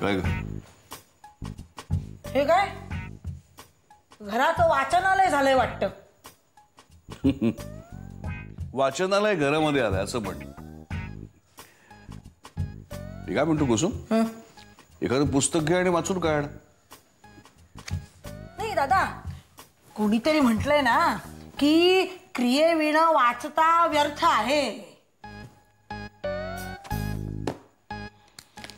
काय ग? हे काय घरात वाचनालय झालंय वाटतं. वाचनालय घरामध्ये आलंय असं म्हण. मी काय म्हणतो कुसुम, एखादं पुस्तक घे आणि वाचून काढ. नाही दादा, कोणीतरी म्हटलंय ना की क्रियेविना वाचता व्यर्थ आहे.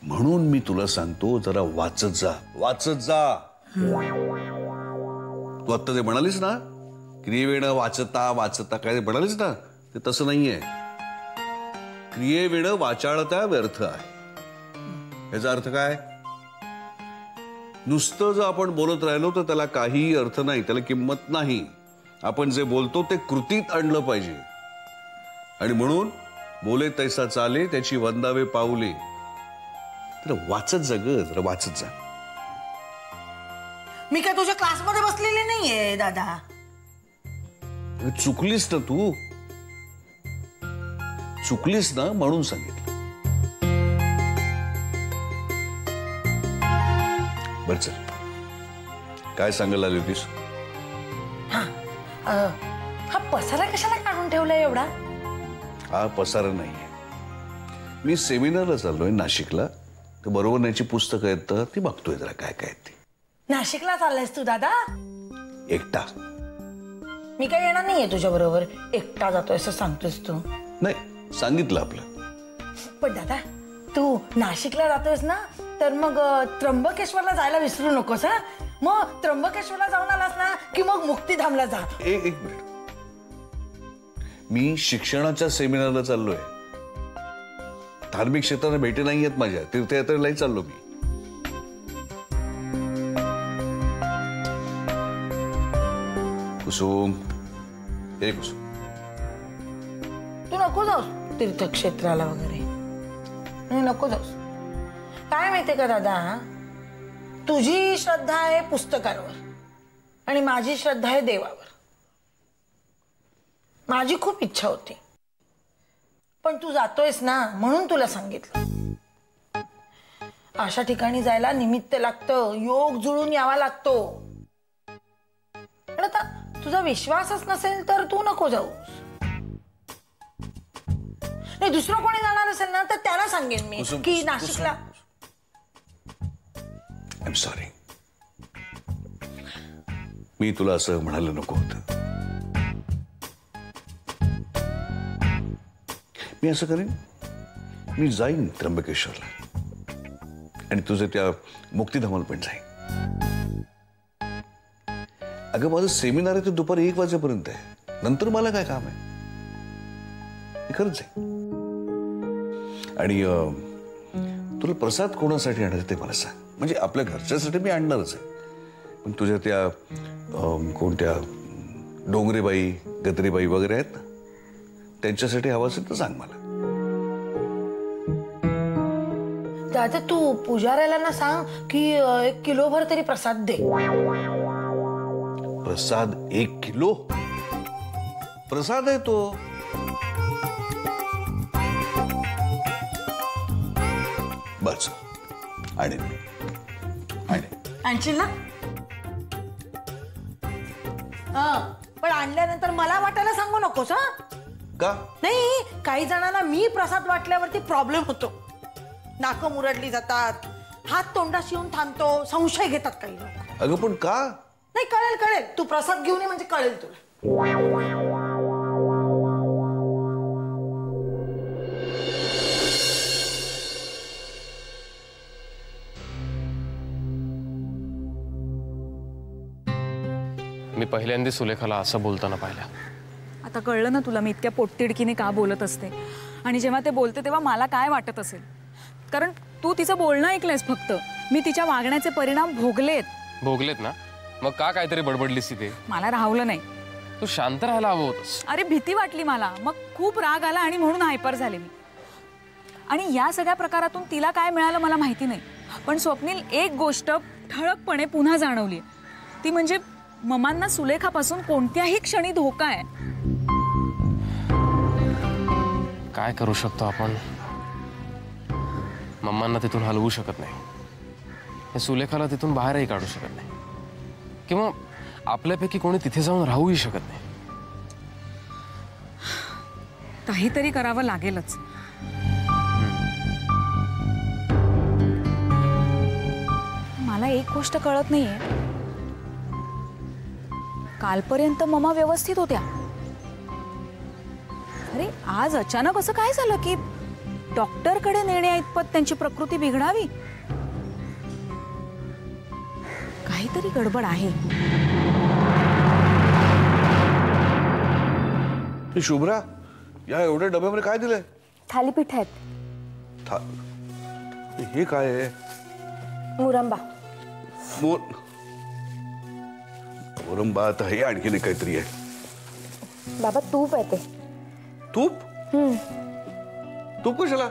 म्हणून मी तुला सांगतो, जरा वाचत जा, वाचत जा. तू आत्ता ते म्हणालीस ना, क्रियेविना वाचता वाचता, काय ते म्हणालीस ना, ते तसं नाहीये. क्रियेविना वाचाळता व्यर्थ आहे. याचा अर्थ काय? नुसतं जर आपण बोलत राहिलो तर त्याला काहीही अर्थ नाही, त्याला किंमत नाही. आपण जे बोलतो ते कृतीत आणलं पाहिजे. आणि म्हणून बोले तैसा चाले, त्याची वंदावे पाऊले. तर वाचत जा ग, जरा वाचत जा. मी काय तुझ्या क्लासमध्ये बसलेली नाहीये दादा. चुकलीस ना तू, चुकलीस ना म्हणून सांगितलं. बर चल, काय सांगायला आली होतीस? हा पसारा कशाला काढून ठेवलाय एवढा? हा पसारा नाहीये. मी सेमिनारला चाललोय नाशिकला. तर बरोबर न्यायची पुस्तकं आहेत तर ती बघतोय जरा काय काय ती. नाशिकला चाललायस तू दादा? एकटा. मी काय येणार नाहीये तुझ्या बरोबर. एकटा जातोय असं सांगतोस तू? नाही, सांगितलं आपलं. पण दादा, तू नाशिकला जातोयस ना, तर मग त्र्यंबकेश्वरला जायला विसरू नकोस. हा, मग त्र्यंबकेश्वरला जाऊन आलास ना की मग मुक्तिधामला जा. एक मिनिट, मी शिक्षणाच्या सेमिनारला चाललोय. धार्मिक क्षेत्राने भेटी नाही आहेत माझ्या. तीर्थयात्रेलाही चाललो मी. कुसुम, हे कुसुम, तू नको जाऊस तीर्थक्षेत्राला वगैरे. नको जाऊस. काय माहितीये का दादा, तुझी श्रद्धा आहे पुस्तकांवर आणि माझी श्रद्धा आहे देवावर. माझी खूप इच्छा होती, पण तू जातोयस ना म्हणून तुला सांगितलं. अशा ठिकाणी जायला निमित्त लागतं, योग जुळून यावा लागतो. पण आता तुझा विश्वासच नसेल तर तू नको जाऊस. नाही, दुसरं कोणी जाणार असेल ना तर त्याला सांगेन मी की नाशिकला. आय एम सॉरी, मी तुला असं म्हणायला नको होतं. मी असं करेन, मी जाईन त्र्यंबकेश्वरला आणि तुझं त्या मुक्तिधामाला पण जाईन. अगं, माझं सेमिनार आहे ते दुपारी 1 वाजेपर्यंत आहे. नंतर मला काय काम आहे? मी खरंच जाईन. आणि तुला प्रसाद कोणासाठी आणायचं ते मला सांग. म्हणजे आपल्या घरच्यासाठी मी आणणारच आहे, पण तुझ्या त्या कोणत्या डोंगरेबाई, गत्रीबाई वगैरे आहेत ना, त्यांच्यासाठी हवं असेल तर सांग मला. दादा, तू पुजाऱ्याला सांग की 1 किलोभर तरी प्रसाद दे. प्रसाद 1 किलो? प्रसाद आहे तो. बस आणि आणशील ना? पण आणल्यानंतर मला वाटायला सांगू नकोस. हा का? नाही, काही जणांना मी प्रसाद वाटल्यावरती प्रॉब्लेम होतो. नाकं मुरडली जातात, हात तोंडाशी येऊन थांबतो, संशय घेतात काही लोक. अगं पण का? नाही, कळेल. तू प्रसाद घेऊन ये म्हणजे कळेल तुला. मी पहिल्यांदा सुलेखाला असं बोलताना पाहिलं. आता कळलं ना तुला मी इतक्या पोटतिडकीने का बोलत असते. आणि जेव्हा ते बोलते तेव्हा मला काय वाटत असेल. कारण तू तिचं बोलणं ऐकलंयस फक्त. मी तिच्या वागण्याचे परिणाम भोगलेत ना. मग का काहीतरी बडबडलीस तिथे? मला राहवलं नाही. तू शांत राहायला हवं होतंस. अरे भीती वाटली मला, मग खूप राग आला आणि म्हणून हायपर झाले मी. आणि या सगळ्या प्रकारातून तिला काय मिळालं मला माहिती नाही. पण स्वप्नील, एक गोष्ट ठळकपणे पुन्हा जाणवली. ती म्हणजे ममांना सुलेखापासून कोणत्याही क्षणी धोका आहे. काय करू शकतो आपण? मम्मांना तिथून हलवू शकत नाही. हे सुलेखाला तिथून बाहेरही काढू शकत नाही किंवा आपल्यापैकी कोणी तिथे जाऊन राहूही शकत नाही. काहीतरी करावं लागेलच. मला एक गोष्ट कळत नाहीये, कालपर्यंत ममा व्यवस्थित होत्या, अरे आज अचानक असं काय झालं की डॉक्टरकडे नेण्याइतपत त्यांची प्रकृती बिघडावी? काहीतरी गडबड आहे. शुभ्रा, या एवढ्या डब्यामध्ये काय दिलंय? थालीपीठ आहेत. हे काय आहे? मुरंबा. मुरंबा आता हे आणखीन काहीतरी आहे. बाबा तूप आहे ते. तूप? तूप कशाला?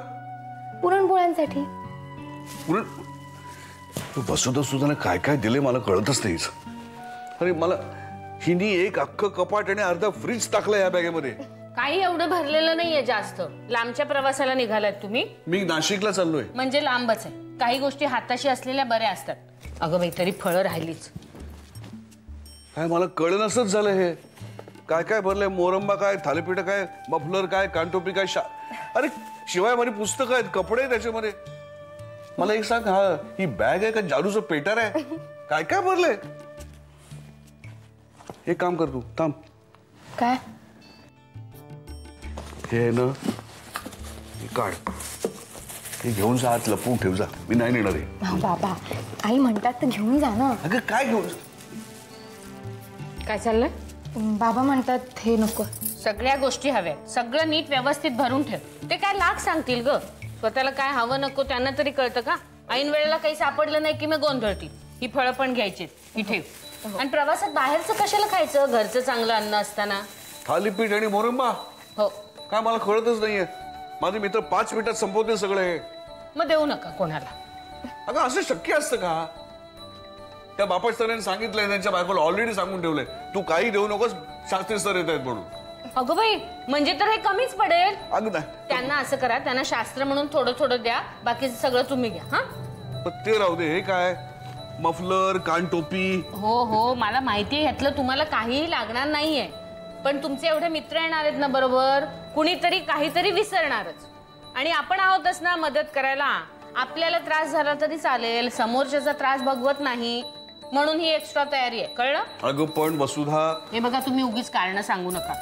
पुरणपोळ्यांसाठी. पुरण? तू बसून सुद्धा काय काय दिले मला कळतच नाहीच. अरे मला हिनी एक अख्खं कपाट आणि अर्धा फ्रीज टाकलं या बॅगेमध्ये. काही एवढं भरलेलं नाहीये जास्त. लांबच्या प्रवासाला निघालात तुम्ही? मी नाशिकला चाललोय. म्हणजे लांबच आहे. काही गोष्टी हाताशी असलेल्या बऱ्या असतात. अगं बाई तरी फळं राहिलीच. काय मला कळेनसच झालं हे. काय काय भरलंय? मोरंबा काय, थालीपीठ काय, मफलर काय, कानटोपी काय, अरे शिवाय माझी पुस्तकं आहेत, कपडे आहेत त्याच्यामध्ये. मला एक सांग, हा ही बॅग आहे का जादूचं पेटर आहे? काय काय भरलंय? एक काम कर तू, थांब. काय? हे आहे ना, हे काढ, हे घेऊन जा, आत लपवून ठेव जा. मी नाही नेणार आहे. बाबा आई म्हणतात तर घेऊन जा ना. अगं काय घेऊन? काय चाललंय? बाबा म्हणतात हे नको. सगळ्या गोष्टी हव्या, सगळं नीट व्यवस्थित भरून ठेव. ते काय लाख सांगतील ग. स्वतःला काय हवं नको त्यांना तरी कळतं का? ऐन वेळेला काही सापडलं नाही की मग गोंधळतील. ही फळं पण घ्यायची, ही ठेव. आणि प्रवासात बाहेरचं कशाला खायचं, घरचं चांगलं अन्न असताना. थालीपीठ आणि मोरंबा? हो. काय मला कळतच नाहीये. माझे मित्र 5 मिनिटात संपवतील सगळं हे. मग देऊ नका कोणाला. अगं असं शक्य असतं का? त्या बापा सरांनी सांगितलंय, त्यांच्या बायकोला ऑलरेडी सांगून ठेवलंय, तू काही देऊ नकोस, शास्त्री सर येत आहेत म्हणून. अगं बाई म्हणजे तर हे कमीच पडेल. अगं नाही, त्यांना असं करा, त्यांना शास्त्र म्हणून थोडं थोडं द्या, बाकीचं सगळं तुम्ही घ्या. हा पण ते राहू दे. हे काय? मफलर, कानटोपी? हो हो मला माहितीये ह्यातलं तुम्हाला काहीही लागणार नाहीये. पण तुमचे एवढे मित्र येणार आहेत ना बरोबर, कुणीतरी काहीतरी विसरणारच. आणि आपण आहोतच ना मदत करायला. आपल्याला त्रास झाला तरी चालेल, समोरच्याचा त्रास भगवत नाही, म्हणून ही एक्स्ट्रा तयारी आहे. कळलं? अगं पण वसुधा, हे बघा तुम्ही उगीच कारण सांगू नका.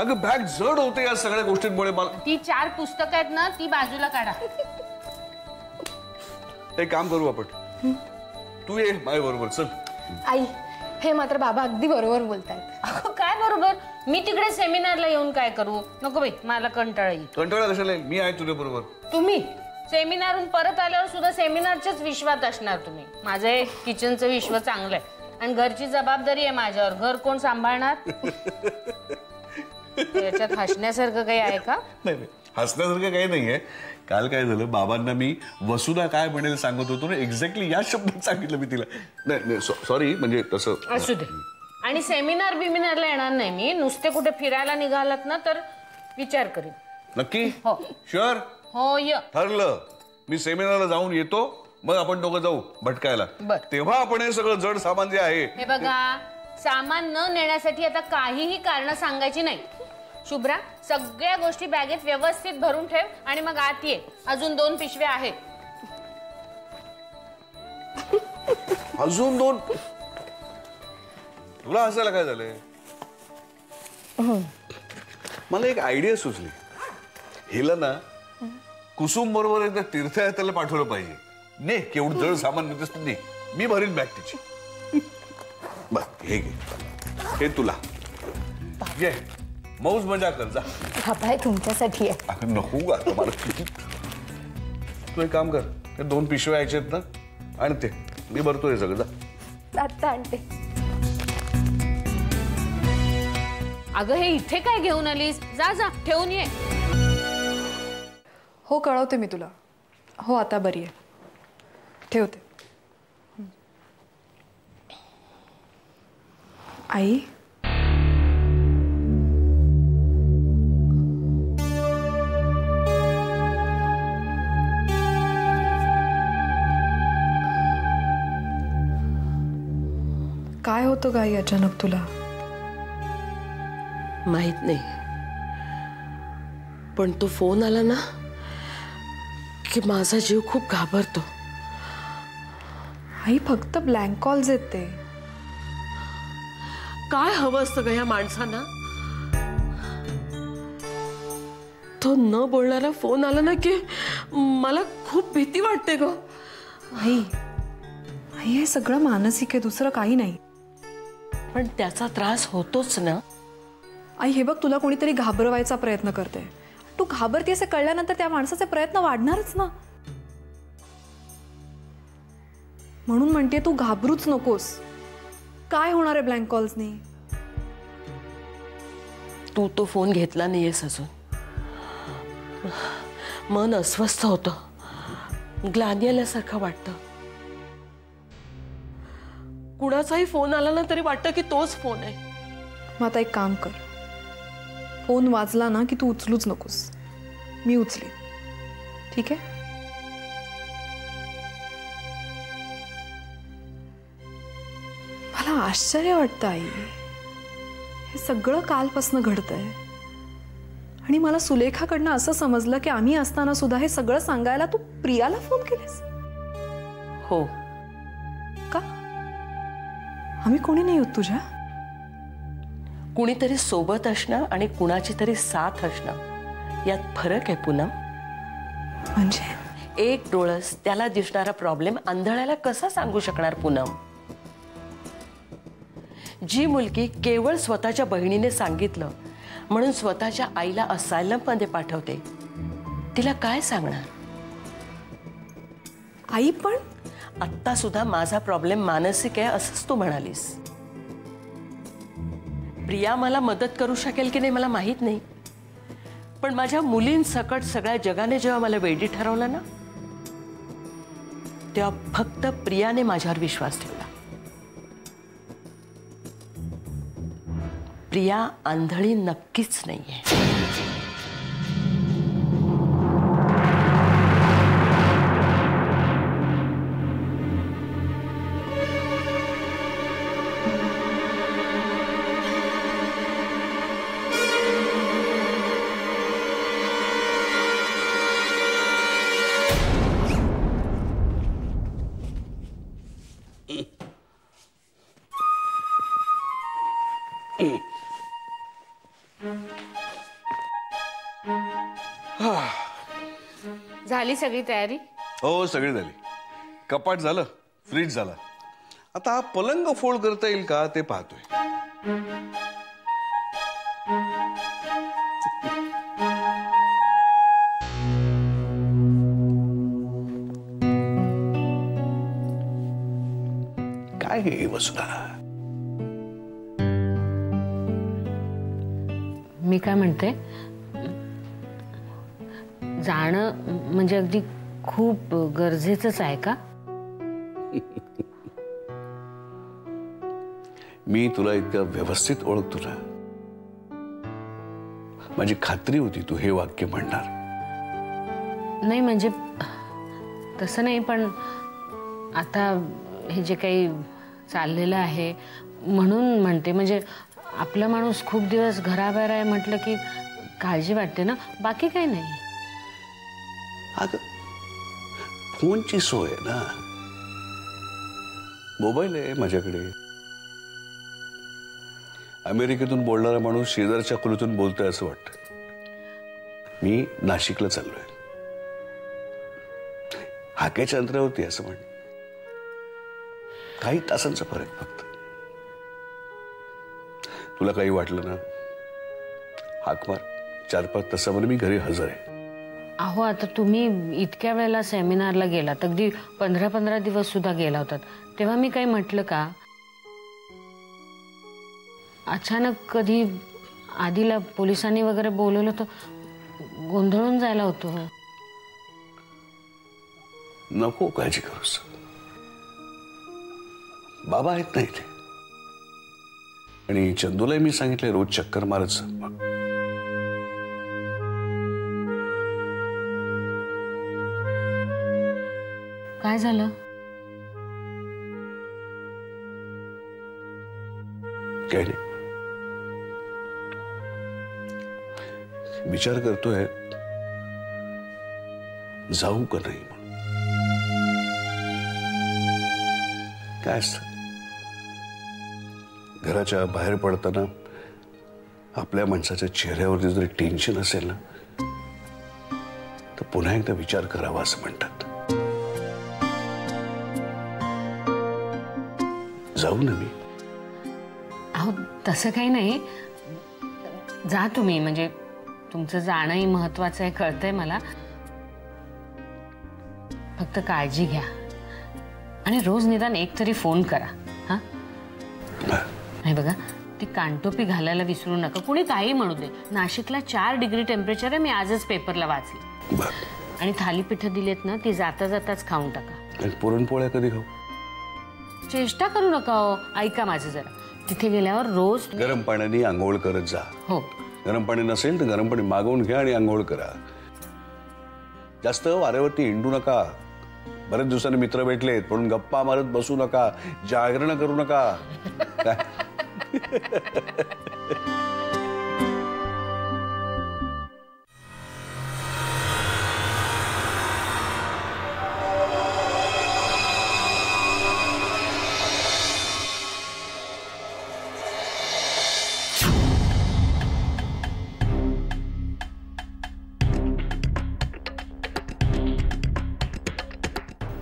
अगं बॅग जड होते या सगळ्या गोष्टींमुळे. मला ती 4 पुस्तकं आहेत ना ती बाजूला काढा. एक काम करू आपण, तू ये माझ्या बरोबर, चल. आई हे मात्र बाबा अगदी बरोबर बोलतायत. अहो, काय बरोबर? मी तिकडे सेमिनारला येऊन काय करू? नको बाई मला कंटाळा येईल. कंटाळा कशाला आहे? मी आहे तुझ्या बरोबर. तुम्ही सेमिनारहून परत आल्यावर सुद्धा सेमिनारच्याच विश्वात असणार तुम्ही. माझं हे किचनचं विश्व चांगलं आहे आणि घरची जबाबदारी आहे माझ्यावर. घर कोण सांभाळणार? याच्यात हसण्यासारखं काही आहे का? नाही नाही, हसण्यासारखं काही नाहीये. काल काय झालं, बाबांना मी वसुधा काय म्हणेल सांगत होतो ना, एक्झॅक्टली या शब्दात सांगितलं मी तिला. नाही सॉरी, म्हणजे तसं असू दे. आणि सेमिनार बिमिनारला येणार नाही मी. नुसते कुठे फिरायला निघालात ना तर विचार करीन. नक्की? हो. शुअर? हो य. ठरलं. मी सेमिनारला जाऊन येतो, मग आपण दोघं जाऊ भटकायला. बर. तेव्हा आपण हे सगळं जड सामान जे आहे. हे बघा, सामान न नेण्यासाठी आता काहीही कारण सांगायची नाही. शुभ्रा, सगळ्या गोष्टी बॅगेत व्यवस्थित भरून ठेव आणि मग आत ये. अजून 2 पिशव्या आहेत. अजून 2? तुला हसायला काय झालंय? मला एक आयडिया सुचली. हिला ना कुसुम बरोबर एकदा तीर्थयात्रेला पाठवलं पाहिजे. ने केवढं जड सामान नेतेस तू, ने. मी भरीन बॅग तिची. बर, हे घे, हे तुला घे, मौज मजा कर जा. बाबा हे तुमच्यासाठी आहे. अगं नको ग आता मला. तू एक काम कर, ते 2 पिशव्या यायचे आहेत ना, आणि ते मी भरतो हे सगळं. जा आता आणते. अगं हे इथे काय घेऊन आलीस? जा जा ठेवून ये. हो कळवते मी तुला. हो आता बरी आहे, ठेवते. आई होतं काही अचानक तुला? माहित नाही, पण तो फोन आला ना की माझा जीव खूप घाबरतो. आई फक्त ब्लँक कॉल्स आहेत ते. काय हवं असतं ग ह्या माणसांना? तो न बोलणारा फोन आला ना की मला खूप भीती वाटते ग. आई आई हे सगळं मानसिक आहे, दुसरं काही नाही. पण त्याचा त्रास होतोच ना. आई हे बघ, तुला कोणीतरी घाबरवायचा प्रयत्न करते. तू घाबरते असे कळल्यानंतर त्या माणसाचे प्रयत्न वाढणारच ना. म्हणून म्हणते तू घाबरूच नकोस. काय होणार आहे ब्लँक कॉल्सनी? तू तो फोन घेतला नाहीयेस अजून. मन अस्वस्थ होतं, ग्लानी आल्यासारखं वाटतं. कुणाचाही फोन आला ना तरी वाटतं की तोच फोन आहे. मग आता एक काम कर, फोन वाजला ना की तू उचलूच नकोस, मी उचली. ठीक आहे? मला आश्चर्य वाटतं आई, हे सगळं कालपासून घडतंय आणि मला सुलेखाकडनं असं समजलं की आम्ही असताना सुद्धा हे सगळं सांगायला तू प्रियाला फोन केलेस. हो. का? आम्ही कोणी नाही होत तुझ्या? कुणीतरी सोबत असणं आणि कुणाची तरी साथ असणं यात फरक आहे पूनम. म्हणजे एक डोळस त्याला दिसणारा प्रॉब्लेम आंधळ्याला कसा सांगू शकणार पूनम? जी मुलगी केवळ स्वतःच्या बहिणीने सांगितलं म्हणून स्वतःच्या आईला असायलम मध्ये पाठवते, तिला काय सांगणार? आई पण आत्ता सुद्धा माझा प्रॉब्लेम मानसिक आहे असंच तू म्हणालीस. प्रिया मला मदत करू शकेल की नाही मला माहित नाही, पण माझ्या मुलींसकट सगळ्या जगाने जेव्हा मला वेडी ठरवलं ना तेव्हा फक्त प्रियाने माझ्यावर विश्वास ठेवला. प्रिया आंधळी नक्कीच नाहीये. झाली सगळी तयारी? हो, सगळी झाली. कपाट झालं, फ्रीज झाला. आता हा पलंग फोल्ड करता येईल का ते पाहतोय. काय हे वसुधा? मी काय म्हणते, जाणं म्हणजे अगदी खूप गरजेचंच आहे का? मी तुला इतकं व्यवस्थित ओळखतो ना, माझी खात्री होती तू हे वाक्य म्हणणार. नाही म्हणजे तसं नाही, पण आता हे जे काही चाललेलं आहे म्हणून म्हणते. म्हणजे आपला माणूस खूप दिवस घराबाहेर आहे म्हटलं की काळजी वाटते ना, बाकी काही नाही. अगं फोनची सोय आहे ना, मोबाईल आहे माझ्याकडे. अमेरिकेतून बोलणारा माणूस शेजारच्या खोलीतून बोलतोय असं वाटतं. मी नाशिकला चाललोय, हाकेच्या अंतरावरती असं म्हण. काही तासांचा फरक फक्त. तुला काही वाटलं ना, हाक मार. 4-5 तासामध्ये मी घरी हजर आहे. अहो आता तुम्ही इतक्या वेळेला सेमिनारला गेलात, अगदी 15-15 दिवस सुद्धा गेला होतात, तेव्हा मी काही म्हटलं का? अचानक कधी आधीला पोलिसांनी वगैरे बोलवलं तर गोंधळून जायला होतो. नको काळजी करूस, बाबा आहेत ना इथे. आणि चंदूला मी सांगितलंय रोज चक्कर मारच. काय झालं? काही नाही. विचार करतोय जाऊ का नाही म्हणून. काय असतं, घराच्या बाहेर पडताना आपल्या माणसाच्या चेहऱ्यावरती जरी टेन्शन असेल ना, तर पुन्हा एकदा विचार करावा असं म्हणतात. जाऊ ना मी. अहो तसं काही नाही, जा तुम्ही. म्हणजे तुमचं जाणंही महत्वाचं आहे कळतंय मला. फक्त काळजी घ्या आणि रोज निदान एक तरी फोन करा. हा नाही बघा, ती कानटोपी घालायला विसरू नका. कुणी काही म्हणू दे. नाशिकला 4 डिग्री टेम्परेचर आहे, मी आजच पेपरला वाचली. आणि थालीपीठ दिलेत ना, ती जाता जाताच खाऊन टाका. पुरणपोळ्या कधी खाऊ? चेष्टा करू नका हो. ऐका माझं जरा, तिथे गेल्यावर रोज गरम पाण्याने आंघोळ करत जा. हो. गरम पाणी नसेल तर गरम पाणी मागवून घ्या आणि आंघोळ करा. जास्त वाऱ्यावरती हिंडू नका. बरेच दिवसांनी मित्र भेटलेत म्हणून गप्पा मारत बसू नका, जागरण करू नका.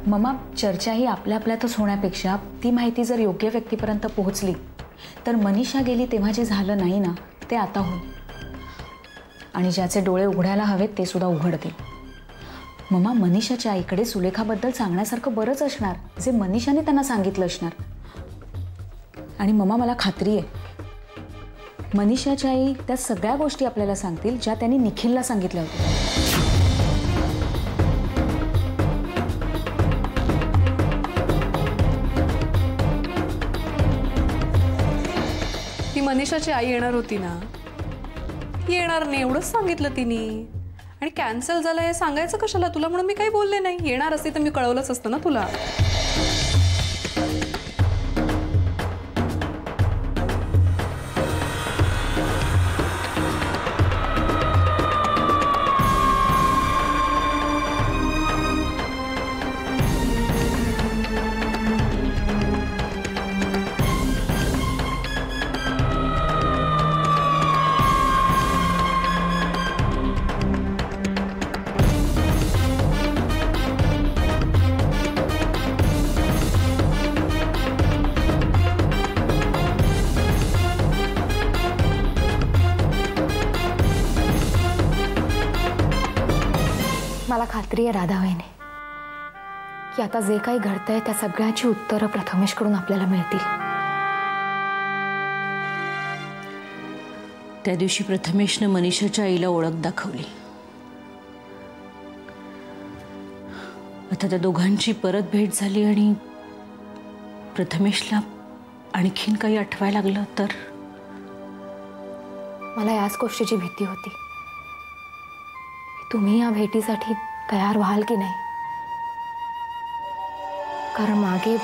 ममा, चर्चा ही आपल्या आपल्यातच होण्यापेक्षा ती माहिती जर योग्य व्यक्तीपर्यंत पोहोचली तर मनीषा गेली तेव्हा जे झालं नाही ना, ते आता होईल. आणि ज्याचे डोळे उघडायला हवेत ते सुद्धा उघडतील. ममा, मनीषाच्या आईकडे सुलेखाबद्दल सांगण्यासारखं बरंच असणार, जे मनीषाने त्यांना सांगितलं असणार. आणि ममा, मला खात्री आहे मनीषाच्या आई त्या सगळ्या गोष्टी आपल्याला सांगतील ज्या त्यांनी निखिलला सांगितल्या होत्या. ती मनीषाची आई येणार होती ना, ती येणार नाही एवढंच सांगितलं तिने. आणि कॅन्सल झालं हे सांगायचं कशाला तुला, म्हणून मी काही बोलले नाही. येणार असते तर मी कळवलंच असतं ना तुला. मला खात्री आहे राधा वहिनी की आता जे काही घडतंय त्या सगळ्याची उत्तरं प्रथमेशकडून आपल्याला मिळतील. त्या दिवशी प्रथमेशने मनीषाच्या आईला ओळख दाखवली. आता त्या दोघांची परत भेट झाली आणि प्रथमेशला आणखीन काही आठवायला लागलं तर. मला याच गोष्टीची भीती होती, तुम्ही या भेटीसाठी तयार व्हाल की नाही. कारण मागे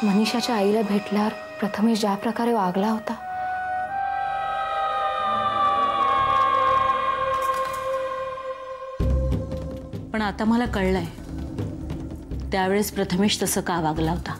मनीषाच्या आईला भेटल्यावर प्रथमेश ज्या प्रकारे वागला होता, पण आता मला कळलंय त्यावेळेस प्रथमेश तसं का वागला होता.